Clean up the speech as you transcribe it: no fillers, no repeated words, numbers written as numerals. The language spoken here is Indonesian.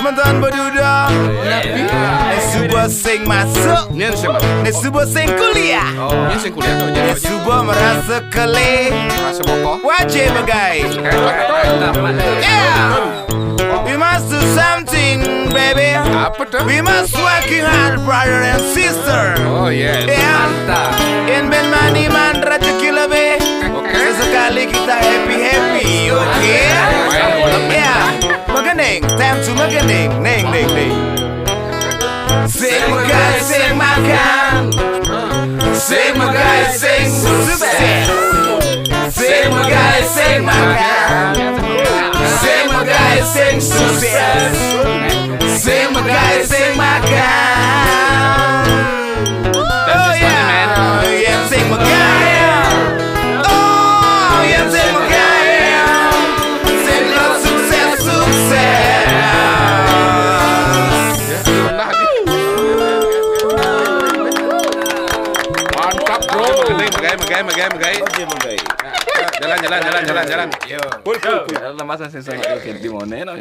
teman-teman berduda. Subuh sing masuk, subuh sing kuliah. Subuh merasa keli, wajib MEGAE. We must do something, baby. We must working hard, brother and sister. Oh yeah. In ben mani man rezeki lebih. Sesekali kita happy, okay? Megening, time to megening, neng. Sing MEGAE, sing makan. Sing MEGAE, sing sukses. Sing MEGAE, sing makan. Sing MEGAE, sing sukses. Sing MEGAE, sing makan. Oh yeah, sing MEGAE. Oh yeah, sing MEGAE. Sing lo sukses. Mantap bro, MEGAE. Jalan. Masa saya di mana?